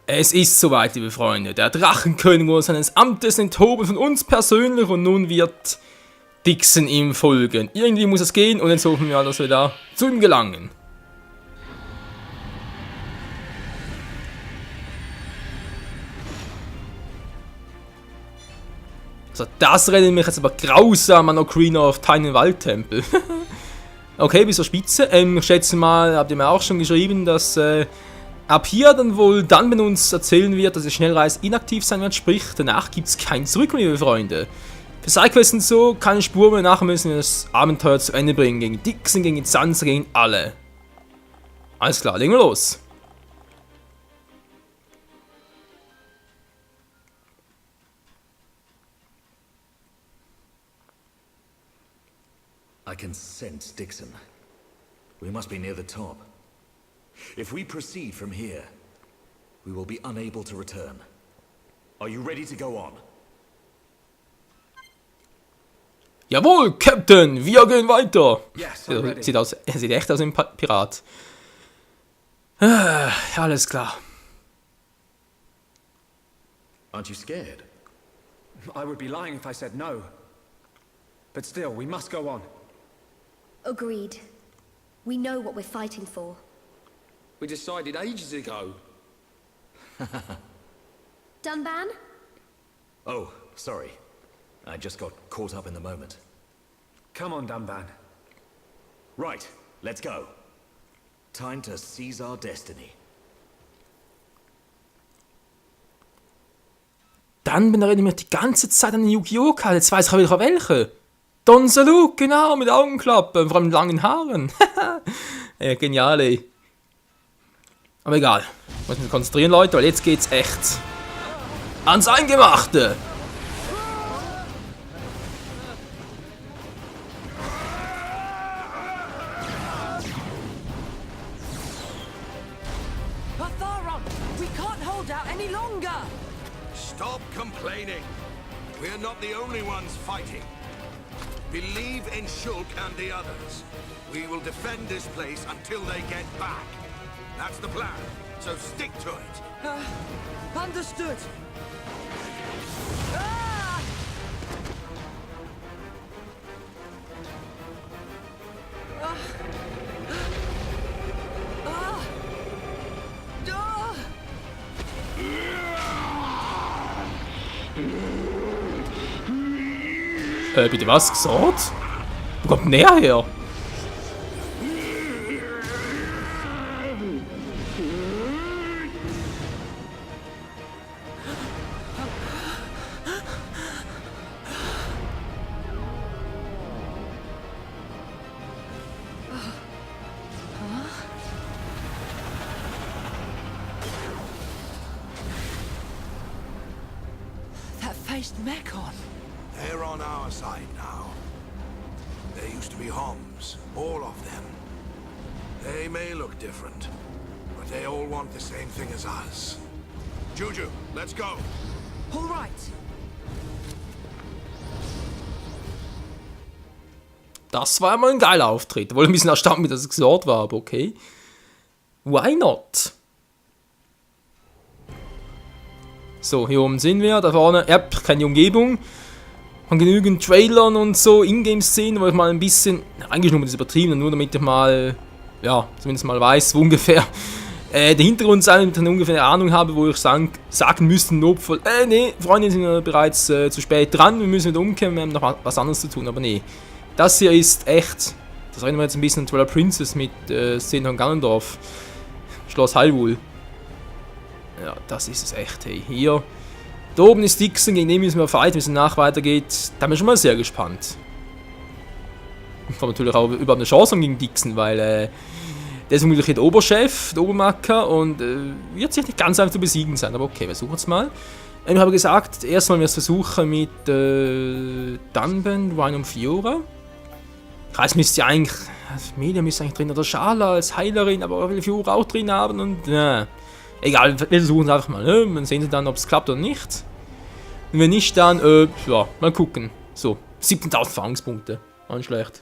Es ist soweit, liebe Freunde. Der Drachenkönig wurde seines Amtes enthoben von uns persönlich und nun wird Dixon ihm folgen. Irgendwie muss es gehen und jetzt hoffen wir, dass wir da zu ihm gelangen. Also das erinnert mich jetzt aber grausam an Ocarina of Time Waldtempel. Okay, bis zur Spitze. Ich schätze mal, habt ihr mir auch schon geschrieben, dass ab hier dann wohl Dunban uns erzählen wird, dass die Schnellreise inaktiv sein wird, sprich, danach gibt es kein Zurück, liebe Freunde. Für Sidequests und so, keine Spur mehr, nachher müssen wir das Abenteuer zu Ende bringen, gegen Dixon, gegen Sansa, gegen alle. Alles klar, legen wir los. I can sense Dixon. We must be near the top. If we proceed from here, we will be unable to return. Are you ready to go on? Jawohl, Captain, wir gehen weiter. Yes, Sieht echt aus wie ein Pirat. Alles klar. Aren't you scared? I would be lying if I said no. But still, we must go on. Agreed. We know what we're fighting for. We decided ages ago. Dunban? Oh, sorry. I just got caught up in the moment. Come on, Dunban. Right, let's go. Time to seize our destiny. Dann erinnere ich mich die ganze Zeit an den Yu-Gi-Oh! Karte. Jetzt weiß ich auch wieder welche. Don Saluk, genau, mit Augenklappen, vor allem mit langen Haaren. Ja, genial, ey. Aber egal. Ich muss mich konzentrieren, Leute, weil jetzt geht's echt ans Eingemachte. Patharon, we can't hold out any longer. Stop complaining. We're not the only ones fighting. Believe in Shulk and the others. We will defend this place until they get back. That's the plan, so stick to it. Understood. Ah! Ah! Ah! Bitte was gesagt? Wo kommt denn der her? That faced Mekon. They're on our side now. There used to be Homs, all of them. They may look different, but they all want the same thing as us. Juju, let's go. All right. Das war mal ein geiler Auftritt. Wohl ein bisschen erstaunt, dass es gesagt war, aber okay. Why not? So, hier oben sind wir. Da vorne, keine Umgebung. Von genügend Trailern und so, Ingame-Szenen, wo ich mal ein bisschen, eigentlich nur mit das übertrieben, nur damit ich mal, ja, zumindest mal weiß, wo ungefähr der Hintergrund sein, damit ich eine ungefähr eine Ahnung habe, wo ich sagen müsste, notvoll, nee, Freunde sind ja bereits zu spät dran, wir müssen wieder umkehren, wir haben noch was anderes zu tun, aber nee. Das hier ist echt, das erinnert mich jetzt ein bisschen an Twilight Princess mit Szenen von Ganondorf, Schloss Hyrule. Ja, das ist es echt, hey, hier. Da oben ist Dixon, gegen den müssen wir fighten, wie es danach weitergeht. Da bin ich schon mal sehr gespannt. Ich habe natürlich auch überhaupt eine Chance gegen Dixon, weil der ist vermutlich der Oberchef, der Obermacker und wird sicher nicht ganz einfach zu besiegen sein. Aber okay, wir suchen es mal. Ich habe gesagt, erstmal wir es versuchen mit Dunban, Rhino und Fiora. Kreis müsste ja eigentlich, Media müsste eigentlich drin, oder Schala als Heilerin, aber ich will Fiora auch drin haben und egal, wir versuchen es einfach mal, ne? Dann sehen Sie dann, ob es klappt oder nicht. Und wenn nicht, dann, ja, mal gucken. So, 17.000 Erfahrungspunkte. War nicht schlecht.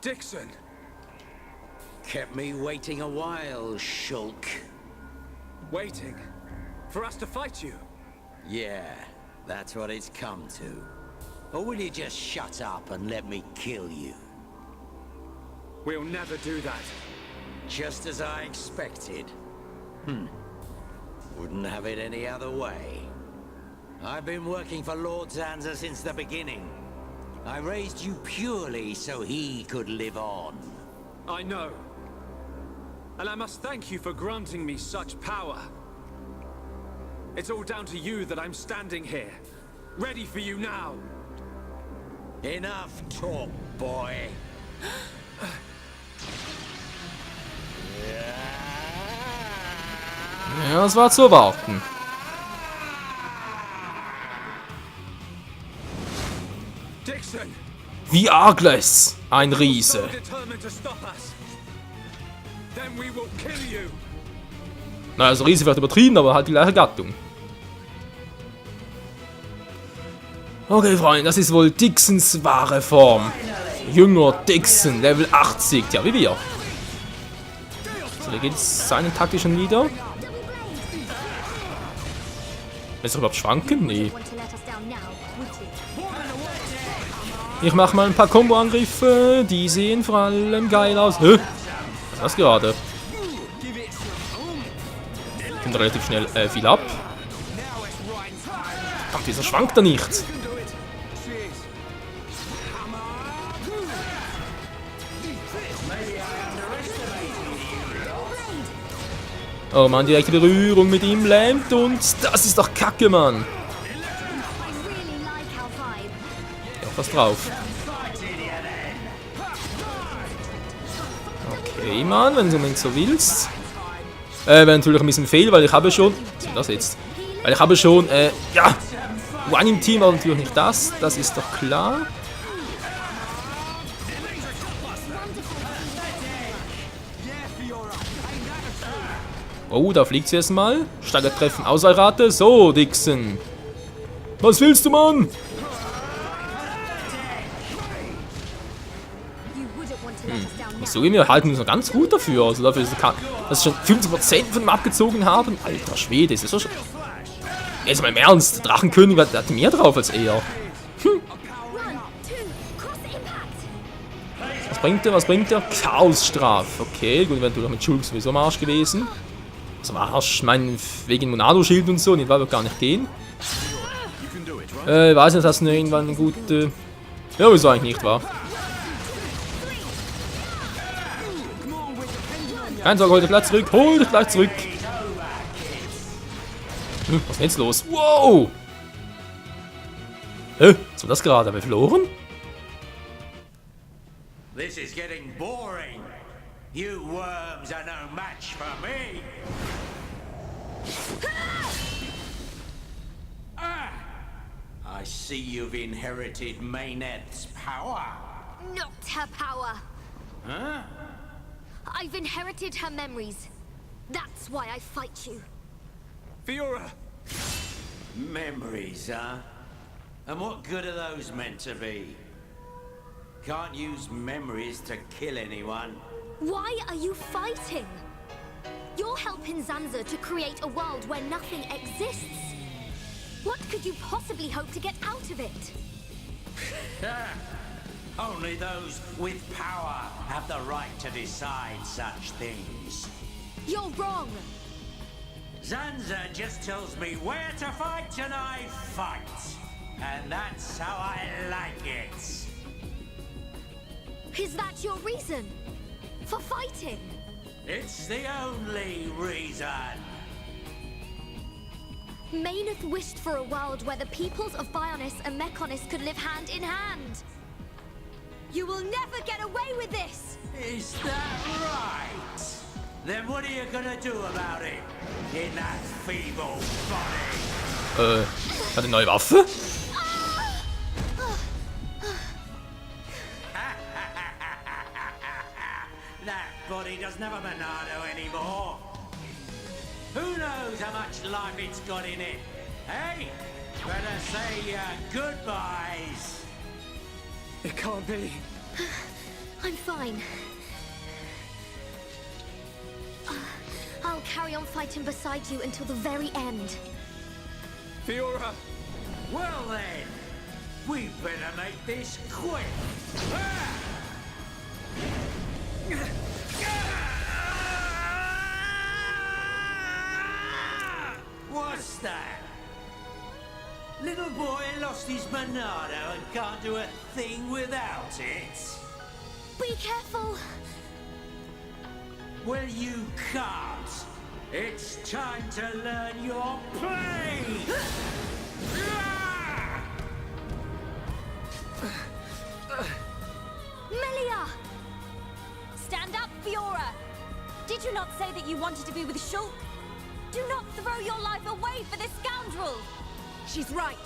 Dixon! Kept me waiting a while, Shulk. Waiting for us to fight you. Yeah, that's what it's come to. Or will you just shut up and let me kill you? We'll never do that. Just as I expected. Wouldn't have it any other way. I've been working for Lord Zanza since the beginning. I raised you purely so he could live on. I know. And I must thank you for granting me such power. It's all down to you that I'm standing here, ready for you now. Enough talk, boy. Ja, das war zu erwarten. Dixon! Wie Argless, ein So Riese. determined to stop us. Then we will kill you. Na, also Riese wird übertrieben, aber halt die gleiche Gattung. Okay, Freunde, das ist wohl Dixons wahre Form. Jünger Dixon, Level 80. Ja, wie wir. So, da geht seine Taktik schon wieder. Willst du überhaupt schwanken? Nee. Want to let us down now, would you? Ich mache mal ein paar Combo-Angriffe. Die sehen vor allem geil aus. Hä? Was ist das gerade? Kommt relativ schnell viel ab. Ach, wieso schwankt er nicht? Oh Mann, direkte Berührung mit ihm lähmt uns. Das ist doch Kacke, Mann. I really like our vibe. Ja, was drauf. Okay, Mann, wenn du unbedingt so willst. Wäre natürlich ein bisschen fehl, weil ich habe schon... Was ist das jetzt? Weil ich habe schon, ja... One im Team, aber natürlich nicht das. Das ist doch klar. Oh, da fliegt sie erstmal. Starker Treffen, Auswahlrate. So, Dixon. Was willst du, Mann? You wouldn't want to let us down now. So, wir halten uns noch ganz gut dafür. Also dafür, dass wir schon 50% von ihm abgezogen haben. Alter Schwede, ist das schon... Jetzt mal im Ernst, der Drachenkönig der hat mehr drauf als er. 1, 2, cross impact. Was bringt der? Chaosstraf. Okay, gut, wäre natürlich mit Schulk sowieso am Arsch gewesen. Also am Arsch, ich meine, wegen Monado-Schild und so, nicht, weil wir gar nicht gehen. Ich weiß nicht, dass du irgendwann eine gute... Ja, wieso eigentlich nicht, war. Kein Sorge, hol dich gleich zurück, hol dich gleich zurück. Was ist denn jetzt los? Wow! Was war das gerade? Haben wir verloren? This is getting boring. You worms are no match for me. I see you've inherited Mayneth's power. Not her power. Huh? I've inherited her memories. That's why I fight you. Fiora! Memories, huh? And what good are those meant to be? Can't use memories to kill anyone. Why are you fighting? You're helping Zanza to create a world where nothing exists. What could you possibly hope to get out of it? Only those with power have the right to decide such things. You're wrong. Zanza just tells me where to fight and I fight. And that's how I like it. Is that your reason for fighting? It's the only reason. Mayneth wished for a world where the peoples of Bionis and Mechonis could live hand in hand. You will never get away with this! Is that right? Then what are you gonna do about it? In that feeble body? Hat eine neue Waffe? That body doesn't have a Monado anymore. Who knows how much life it's got in it? Hey, better say your goodbyes. It can't be. I'm fine. I'll carry on fighting beside you until the very end. Fiora! Well then, we better make this quick. What's that? Little boy lost his Monado and can't do a thing without it. Be careful! Well, you can't. It's time to learn your place. Melia! Stand up, Fiora! Did you not say that you wanted to be with Shulk? Do not throw your life away for this scoundrel! She's right.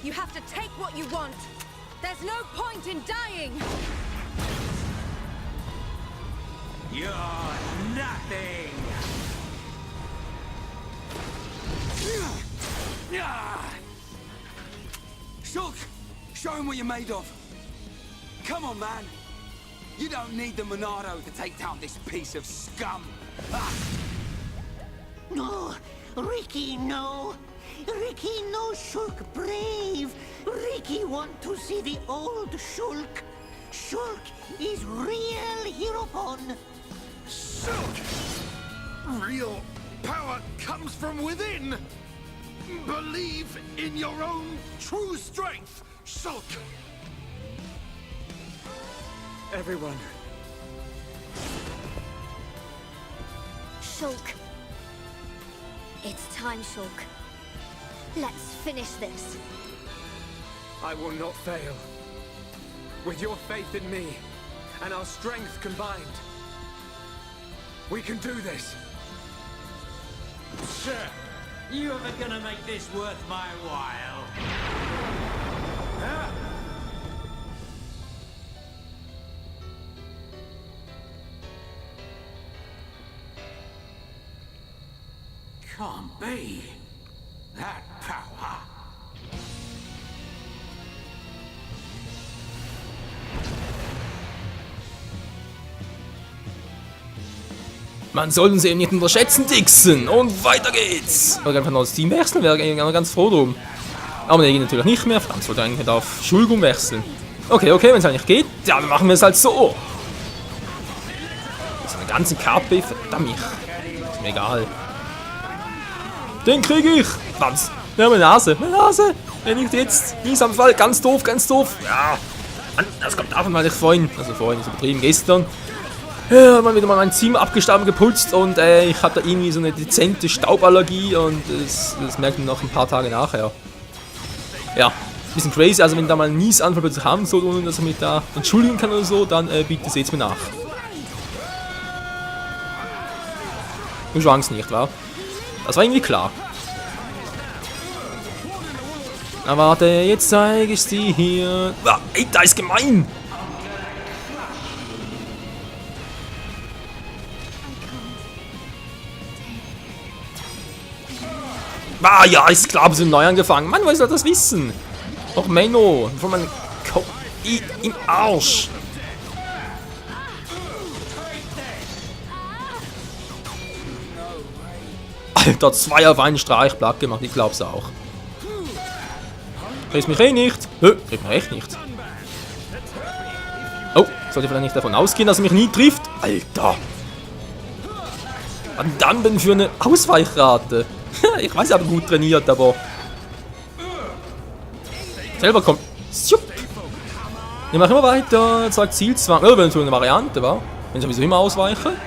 You have to take what you want. There's no point in dying. You're nothing. Shulk, show him what you're made of. Come on, man. You don't need the Monado to take down this piece of scum. No, Ricky, no. Ricky, no Shulk brave. Ricky want to see the old Shulk. Shulk is real Heropon. Shulk! Real power comes from within! Believe in your own true strength, Shulk! Everyone. Shulk. It's time, Shulk. Let's finish this. I will not fail. With your faith in me and our strength combined, we can do this. Sir, you ever gonna make this worth my while? Huh? Can't be. That power. Man soll uns eben nicht unterschätzen, Dixon. Und weiter geht's. Ich wollte einfach noch das Team wechseln, wäre ich ganz froh drum. Aber ne, geht natürlich nicht mehr. Franz wollte eigentlich auf Schulk wechseln. Okay, wenn es eigentlich geht, ja, dann machen wir es halt so. So eine ganze KP, verdammt. Ist mir egal. Den kriege ich. Franz. Ja, meine Nase. Wenn nicht jetzt. Niesanfall. Ganz doof. Ja. Mann, das kommt davon, weil ich vorhin ist übertrieben, gestern. Ja, mal wieder mal mein Team abgestaubt, geputzt und ich hatte da irgendwie so eine dezente Stauballergie und das merkt man noch ein paar Tage nachher. Ja, bisschen crazy, also wenn da mal ein Niesanfall plötzlich haben soll, ohne dass er mich da entschuldigen kann oder so, dann bitte seht's mir nach. Du schwankst nicht, wa? Das war irgendwie klar. Na warte, jetzt zeige ich dir hier. Ah, ey, da ist gemein! Ah ja, ist klar, wir sind neu angefangen. Mann, woher soll das wissen? Och, Menno, von meinem Kopf im Arsch. Alter, 2 auf einen Streich platt gemacht, ich glaub's auch. Trifft mich eh nicht. Trifft mich echt nicht. Oh, sollte vielleicht nicht davon ausgehen, dass er mich nie trifft. Alter. Was dann denn für eine Ausweichrate? Ich weiß, ich habe gut trainiert, aber... Selber kommt... Wir machen immer weiter. Zeigt Zielzwang. Oh, wenn so eine Variante war. Wenn sowieso immer ausweichen.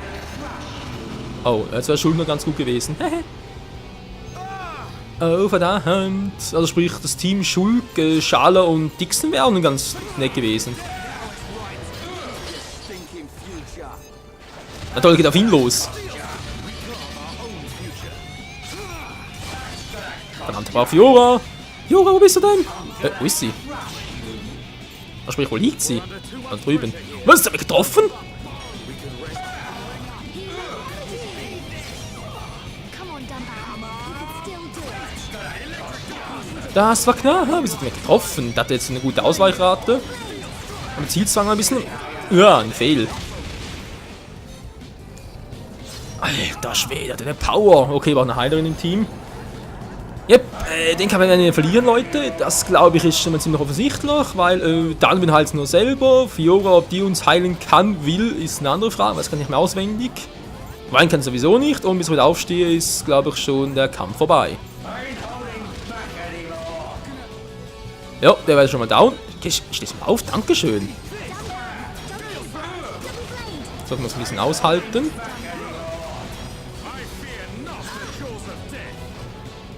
Oh, jetzt wäre Schuld noch ganz gut gewesen. Oh, verdammt. Also sprich, das Team Schulk, Schala und Dixon wären ganz nett gewesen. Na toll, geht auf ihn los. Verdammt, braucht Fiora. Fiora, wo bist du denn? Wo ist sie? Also sprich, wo liegt sie? Da drüben. Was, ist er mich getroffen? Das war knapp. Wie sind wir getroffen? Das hat jetzt eine gute Ausweichrate. Und Zielzwang ein bisschen Ja, ein Fehl. Alter Schwede, der Power. Okay, war eine Heilerin im Team. Yep, den kann man nicht verlieren, Leute. Das, glaube ich, ist schon mal ziemlich offensichtlich, weil Dunwin halt nur selber. Fiora, ob die uns heilen kann, will, ist eine andere Frage. Das kann ich mehr auswendig. Wein kann sowieso nicht. Und bis ich wieder aufstehe, ist, glaube ich, schon der Kampf vorbei. Ja, der war schon mal down. Stehst du mal auf? Dankeschön. Sollten wir uns ein bisschen aushalten.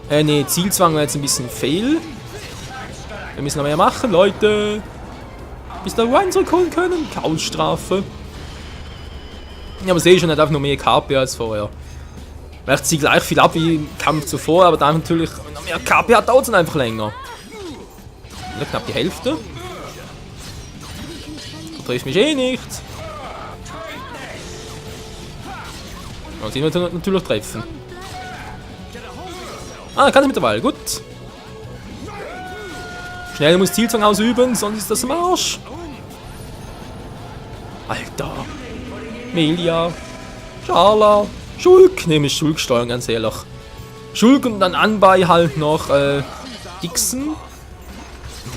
Ne, Zielzwang war jetzt ein bisschen fail. Wir müssen noch mehr machen, Leute. Bis wir Wine zurückholen können. Chaosstrafe. Ja, aber sehe schon, er darf noch mehr KP als vorher. Vielleicht zieht gleich viel ab wie im Kampf zuvor, aber dann natürlich, wenn er mehr KP hat, dauert es einfach länger. Ja, knapp die Hälfte. Du triffst mich eh nicht. Und sie wird natürlich treffen. Ah, kann ich mittlerweile, gut. Schnell muss Zielzwang ausüben, sonst ist das im Arsch. Alter. Melia. Scharla. Schulk. Nehme ich Schulk steuern, ganz ehrlich. Schulk und dann anbei halt noch Dixon.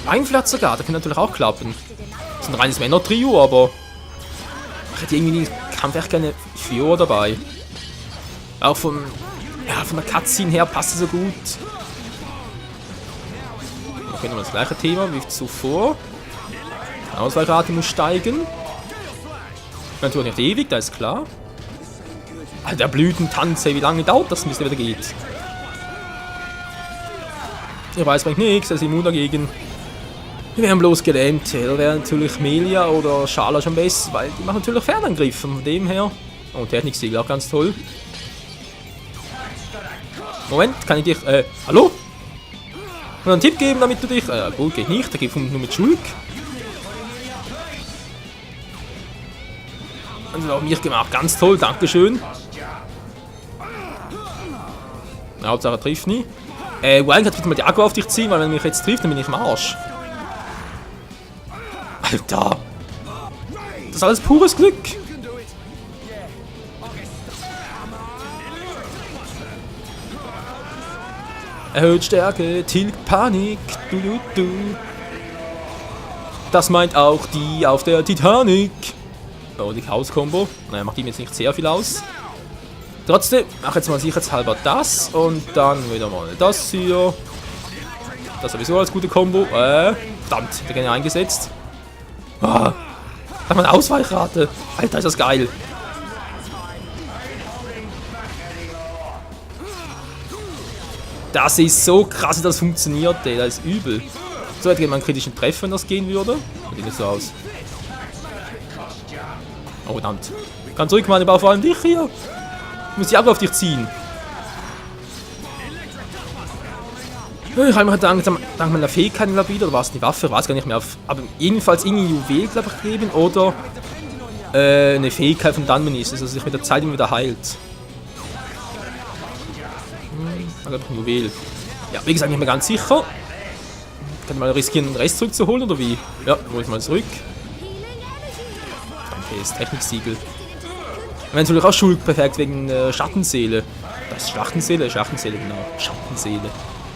Weinflat sogar, das kann natürlich auch klappen. Das ist ein reines Männer-Trio, aber ich hätte irgendwie den Kampf echt gerne Fiora dabei. Auch von der Cutscene her passt es so gut. Okay, nochmal das gleiche Thema wie zuvor. Die Auswahlrate muss steigen. Natürlich nicht ewig, da ist klar. Alter, der Blütentanz, ey, wie lange dauert das, bis der wieder geht? Ich weiß, bringt nichts, er ist immun dagegen. Wir wären bloß gelähmt. Da wäre natürlich Melia oder Scharla schon besser, weil die machen natürlich Fernangriffe. Von dem her. Oh, Techniksiegel auch ganz toll. Moment, kann ich dich, hallo? Und einen Tipp geben, damit du dich, gut, geht nicht, der geht nur mit Schulk. Und das hat mich gemacht, ganz toll, dankeschön. Na, Hauptsache er trifft nie. Wang hat wieder mal die Akku auf dich ziehen, weil wenn er mich jetzt trifft, dann bin ich im Arsch. Alter! Das ist alles pures Glück! Erhöht Stärke, tilgt Panik, du. Das meint auch die auf der Titanic. Oh, die Chaos-Kombo. Naja, macht ihm jetzt nicht sehr viel aus. Trotzdem, mach jetzt mal sicherheitshalber das und dann wieder mal das hier. Das sowieso als gute Kombo. Verdammt, der gerne eingesetzt. Ah, da haben wir eine Ausweichrate. Alter, ist das geil. Das ist so krass, wie das funktioniert, ey. Das ist übel. So hätte man einen kritischen Treffer, wenn das gehen würde. Sieht nicht so aus. Oh, verdammt. Kann zurück, Mann, ich brauche vor allem dich hier. Ich muss die Augen auf dich ziehen. Ich habe mir dank meiner Fähigkeiten, glaube ich, oder war es die Waffe? Ich weiß gar nicht mehr. Aber jedenfalls irgendwie Juwel, glaube ich, gegeben. Oder eine Fähigkeit von Dunwin ist, dass er sich mit der Zeit immer wieder heilt. Glaube ich, Juwel. Ja, wie gesagt, nicht mehr ganz sicher. Kann ich mal riskieren, den Rest zurückzuholen, oder wie? Ja, hol ich mal zurück. Okay, das Techniksiegel. Und natürlich auch Schulk perfekt wegen Schattenseele. Das ist Schlachtenseele, genau. Schattenseele.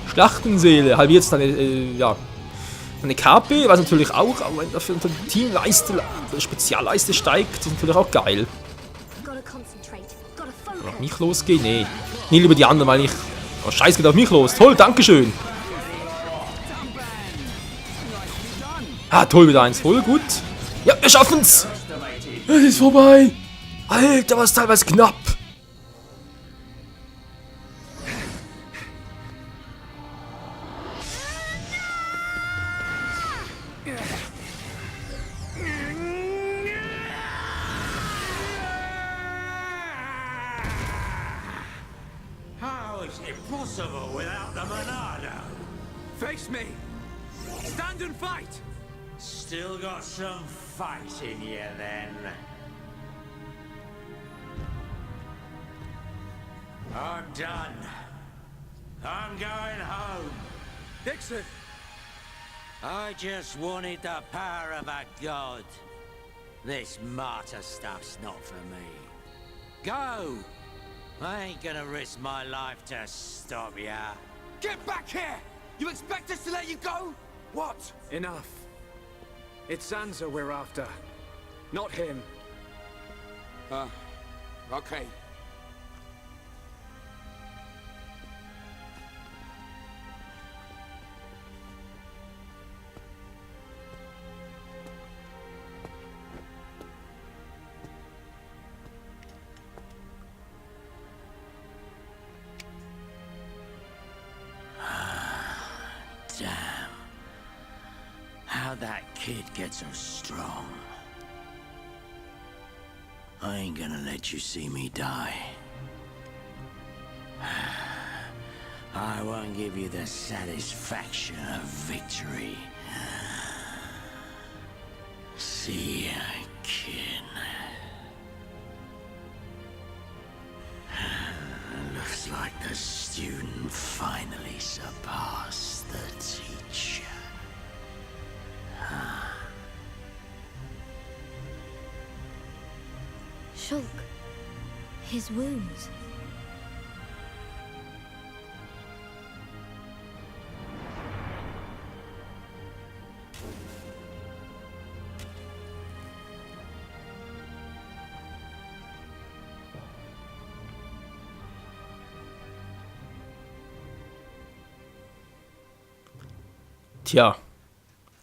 Schlachtenseele. Halbiert dann eine KP, was natürlich auch, aber wenn dafür unter die Teamleiste, Spezialleiste steigt, ist natürlich auch geil. Soll auf mich losgehen? Nee. Nie lieber die anderen, weil ich. Oh, Scheiß, geht auf mich los. Toll, dankeschön. Ah, toll, wieder eins. Voll gut. Ja, wir schaffen's. Es ist vorbei. Alter, was teilweise knapp. Impossible without the Monado. Face me! Stand and fight! Still got some fight in you then. I'm done. I'm going home. Dixon! I just wanted the power of a god. This martyr stuff's not for me. Go! I ain't gonna risk my life to stop ya. Get back here! You expect us to let you go? What? Enough. It's Zanza we're after, not him. Okay. Damn. How that kid gets so strong. I ain't gonna let you see me die. I won't give you the satisfaction of victory. See ya, kid. Looks like the student finally surpassed the teacher. Shulk. His wounds. Tja,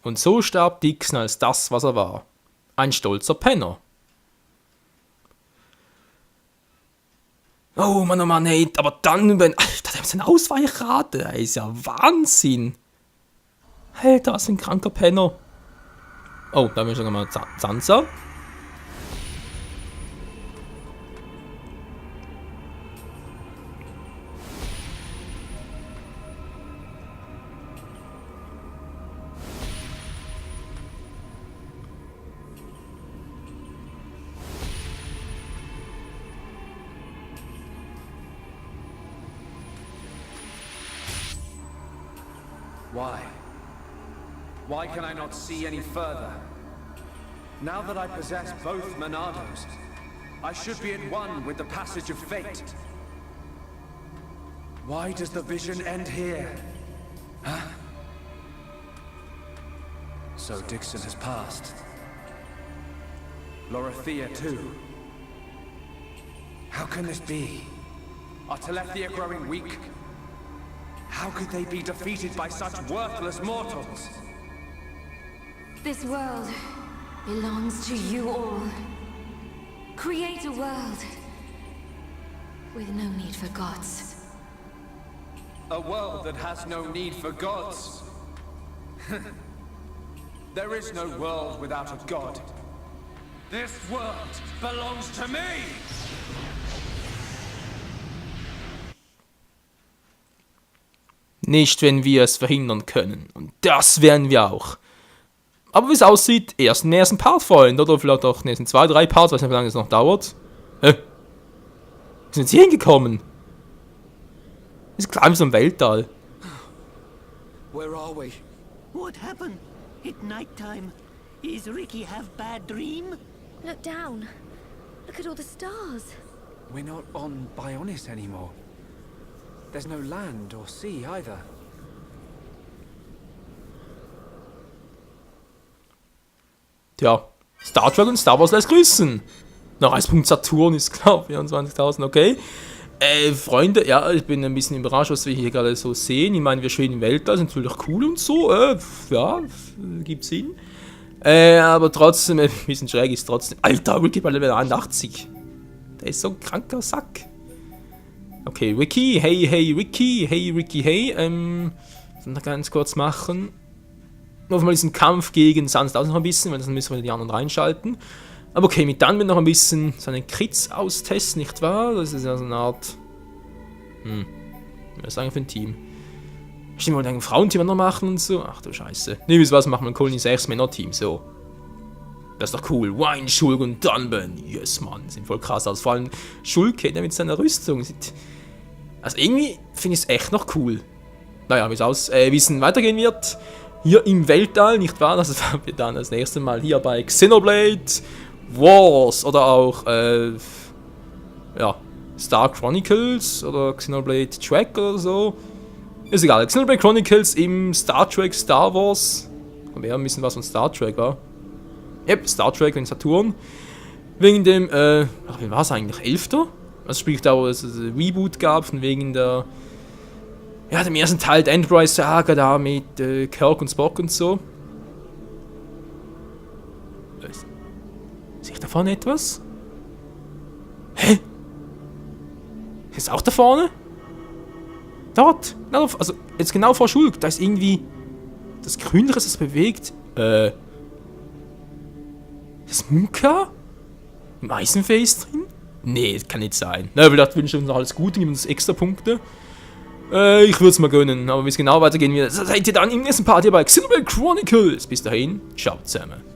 und so starb Dixon als das, was er war. Ein stolzer Penner. Oh Mann, ey, aber dann, wenn... Alter, der hat seine Ausweichrate, der ist ja Wahnsinn. Alter, was ein kranker Penner. Oh, da haben wir schon mal Zanza. Why? Why can I not see any further? Now that I possess both Monados, I should be at one with the passage of fate. Why does the vision end here? Huh? So Dixon has passed. Lorithia too. How can this be? Are Telethia growing weak? How could they be defeated by such worthless mortals? This world belongs to you all. Create a world with no need for gods. A world that has no need for gods. There is no world without a god. This world belongs to me! Nicht, wenn wir es verhindern können. Und das werden wir auch. Aber wie es aussieht, erst im nächsten Part, Freunde. Oder vielleicht auch in den nächsten 2, 3 Parts, weiß nicht, wie lange es noch dauert. Wir sind jetzt hier hingekommen. Ist klar, wie so ein Weltall. Where are we? What happened? At nighttime. Is Ricky have bad dream? Look down. Look at all the stars. We're not on Bionis anymore. There's no land or sea either. Tja, Star Trek und Star Wars lässt grüßen. Noch 1. Saturn ist klar, 24.000, okay. Freunde, ja, ich bin ein bisschen überrascht, was wir hier gerade so sehen. Ich meine, wir schweben im Weltall, sind natürlich cool und so. Ja, gibt Sinn. Aber trotzdem, ein bisschen schräg ist trotzdem. Alter, Ricky bei Level 81. Der ist so ein kranker Sack. Okay, Ricky, hey, Ricky, hey. Noch ganz kurz machen. Noch mal diesen Kampf gegen Sans noch ein bisschen, weil dann müssen wir die anderen reinschalten. Aber okay, mit dann wird noch ein bisschen so einen Kritz austesten, nicht wahr? Das ist ja so eine Art. Was sagen wir für ein Team? Stimmt, wir wollen ein Frauenteam noch machen und so. Ach du Scheiße. Nee, wisst ihr was, machen wir ein cooles 6-Männer-Team, so. Das ist doch cool. Wine, Schulk und Dunban. Yes, Mann. Sind voll krass aus. Vor allem Schulke, der mit seiner Rüstung. Also irgendwie finde ich es echt noch cool. Naja, wie es weitergehen wird. Hier im Weltall, nicht wahr? Das werden wir dann das nächste Mal hier bei Xenoblade Wars oder auch, ja, Star Chronicles oder Xenoblade Track oder so. Ist egal, Xenoblade Chronicles im Star Trek Star Wars. Wer ein bisschen was von Star Trek war. Yep, Star Trek in Saturn. Wegen dem, wie war es eigentlich? 11. Also sprich da, wo es ein Reboot gab, von wegen der, ja, dem ersten Teil der Enterprise-Saga da mit Kirk und Spock und so. Sehe ich da vorne etwas? Hä? Ist auch da vorne? Dort? Also, jetzt genau vor Schulk, da ist irgendwie das Grünliche, das bewegt. Das Munka? Im Eisenface drin? Nee, das kann nicht sein. Na, vielleicht wünschen wir uns noch alles Gute, geben uns extra Punkte. Ich würde es mal gönnen, aber wie es genau weitergehen wird, seid ihr dann im nächsten Part hier bei Xenoblade Chronicles. Bis dahin, ciao zusammen.